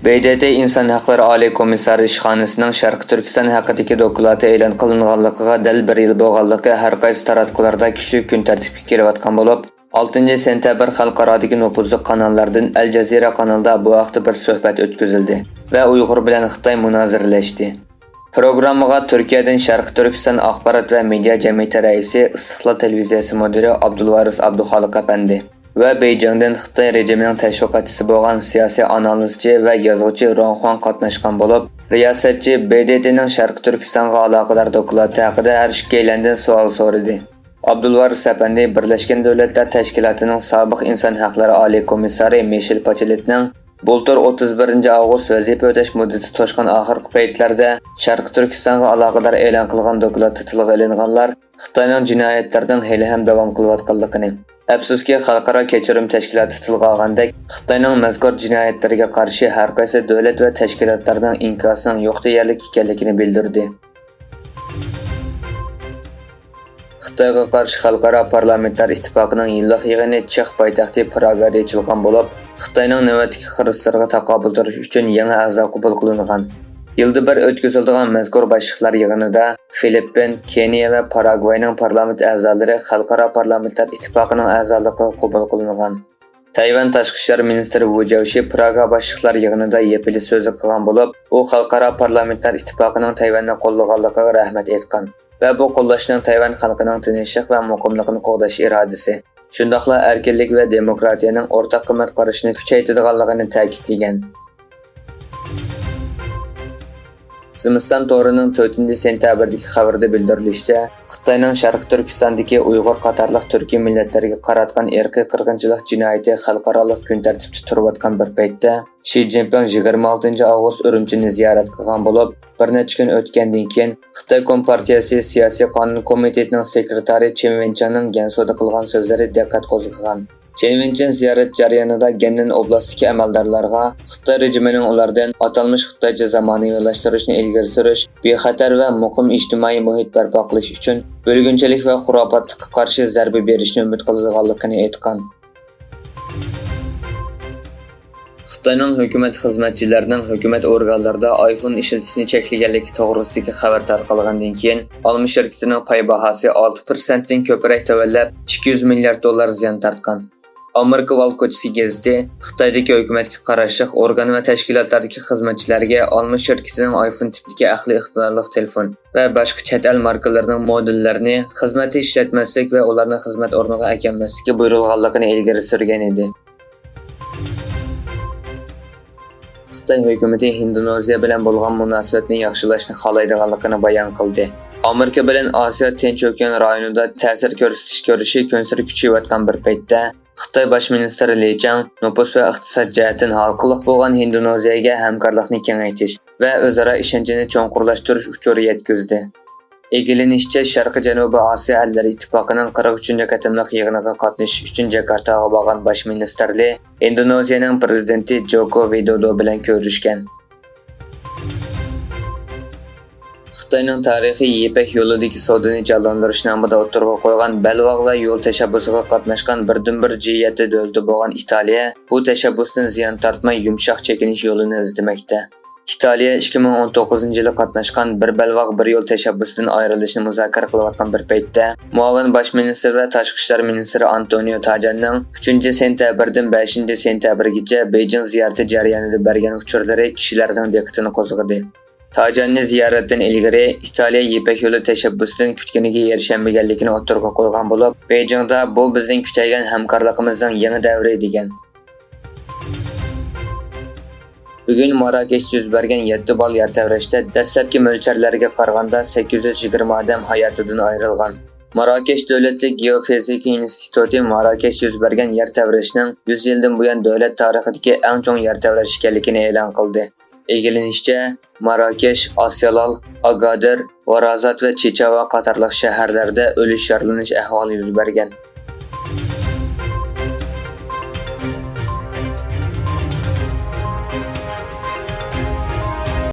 BDT İnsan Hakları Ali Komissari İşxanasının Şərqi Türkistan haqidagi dokulatı e'lon qilinganligiga dal 1 yil bo'lganligi har qaysi taratqularda kuchli kun tartibga kelayotgan bo'lib, 6 sentabr xalqarodagi nufuzli kanallardan Al Jazeera kanalida bu haqda bir suhbat o'tkazildi va Uyg'ur bilan Xitoy munoziralashdi. Programmaga Turkiyadan Şərqi Türkistan axborot va media jamiyati raisi, Istiqlol televiziyasi mudiri Abdulvaris Abduxoliq apandi ve Beijing'den Xitoy rejimining tashviqotchisi bo'lgan siyosiy analizchi va yozuvchi Ronxuan qatnashgan bo'lib, riyosatchi BDTning Şərqi Turkistonga aloqador doklati haqida har ikkalandan savol so'radi. Abdulvaris apandi Birlashgan Davlatlar Tashkilotining sobiq inson haqlari oliy komissari Michelle Bacheletning bultur 31 avgust vazifa o'tash muddati to'shqan oxirgi paytlarda Şərqi Turkistonga aloqador e'lon qilgan doklatda tilga olinganlar Xitoyning jinoyatlarining hali ham davom qilayotganligini, afsuski xalqaro kechirim tashkiloti tilga olgandek Xitoyning mazkur jinoyatlariga qarshi har qaysi davlat va tashkilotlarning inkosining yo'q deyarlik ekanligini bildirdi. Xitoyga qarshi xalqaro parlamentar ittifoqining yillik yig'ini Chex poytaxti Pragada ochilgan bo'lib, Xitoyning navbatdagi xiristlarga taqobil turish uchun yangi a'zo qabul qilingan. Yilda bir o'tkaziladigan mazkur boshliqlar yig'inida Filippin, Keniya va Paragvayning parlament a'zolari xalqaro parlamentar ittifoqining a'zoligiga qabul qilingan. Tayvan tashqi ishlar ministri Wu Jiaoshi Praga boshliqlar yig'inida yepili so'z qilgan bo'lib, u xalqaro parlamentar ittifoqining Tayvanni qo'llaganligiga rahmat aytgan va bu qo'llashning Tayvan xalqining tinchlik va muqimligini qo'g'dash irodasi, shundaqla erkinlik va demokratiyaning o'rtaq qimmat qarashini kuchaytirganligini ta'kidlagan. Zimiston to'rining 4 sentabrdagi xabarda bildirilishicha, Xitoyning Şərqi Turkistondagi Uyg'ur qatorliq turkiy millatlarga qaratgan irqiy qirg'inchilik jinoyati xalqaro kun tartibida turayotgan bir paytda Xi Jinping 26 avgust Urumchini ziyorat qilgan bo'lib, bir necha kun o'tgandan keyin Xitoy Kompartiyasi siyosiy qonun komitetining sekretari Chen Wenchangning Gansuda qilgan so'zlari diqqat qo'zg'agan. Chen Wenchang ziyorat jarayonida Gannan oblastidagi amaldorlarga Xitoy rejimining ulardan atalmish Xitoycha zamonaviylashtirishni ilgari surish, bexatar va muqim ijtimoiy muhit barpo qilish uchun bo'lgunchilik va xurofotlikka qarshi zarba berishni umid qilganligini aytgan. Xitoyning hukumat xizmatchilarining hukumat organlarida iPhone ishlatishni cheklaganligi to'g'risidagi xabar tarqalgandan keyin olma shirkatining pay bahosi 6% dan ko'proq tavallab $200 milliard ziyon tortgan. Amerika Valkochisi gazeti Xitoydagi hukumatga qarashli organ va tashkilotlardagi xizmatchilarga olma shirkatining iPhone tipidagi aqliy iqtidorli telefon va boshqa chet el markalarining modellarini xizmatda ishlatmaslik va ularni xizmat o'rniga akammaslikka buyurilganligini ilgari surgan edi. Xitoy hukumati Indoneziya bilan bo'lgan munosabatni yaxshilashni xohlaydiganligini bayon qildi. Amerika bilan Osiyo Tinch okean rayonida ta'sir ko'rsatish kunsiri kuchayayotgan bir paytda Xitoy bosh ministri Li Chang nupus va iqtisod jihatdan halqiliq bo'lgan Indoneziyaga hamkorlikni kengaytirish va o'zaro ishonchni cho'nqurlashtirish uchun yetkazdi. Egilinishcha Sharqi Janubiy Osiyo ellari ittifoqining 43 qatimliq yig'iniga qatnashish uchun Jakartaga borgan bosh ministr Li Indoneziyaning prezidenti Joko Widodo bilan ko'rishgan. Xitoyning tarixiy Ipak yo'lidagi savdoni jonlantirish nomida o'tirg'a qo'ygan Belvaq va yo'l tashabbusiga qatnashgan birdan-bir G7 davlati bo'lgan Italiya bu tashabbusdan ziyon tortmay yumshoq chekinish yo'lini izlamoqda. Italiya 2019-yilda qatnashgan bir Belvaq bir yo'l tashabbusidan ayrilishni muzokara qilayotgan bir paytda muavin bosh ministr va tashqi ishlar ministri Antonio Tajanining 3-sentabrdan 5-sentabrgacha Beijing ziyorati jarayonida bergan uchurlari kishilarning diqqatini qo'zg'adi. Tajani ziyoratdan ilgari Italiya Ipak yo'li tashabbusidan kutganiga erishmaganligini o'tirg'a qo'ygan bo'lib, Beijingda bu bizning kuchaygan hamkorligimizning yangi davri degan. Bugun Marokashda yuz bergan 7 bal yer tevrashda dastlabki mo'ljallarga qaraganda 820 odam hayotidan ayrilgan. Marokash davlatlik geofizika instituti Marokash yuz bergan yer tevrashning 100 yildan buyon davlat tarixidagi eng chong yer tevrash ekanligini e'lon qildi. Egilinishcha, Marokash, Asyolal, Agadir, Varazat va Chechava qatorliq shaharlarda o'lish yaralanish ahvoli yuz bergan.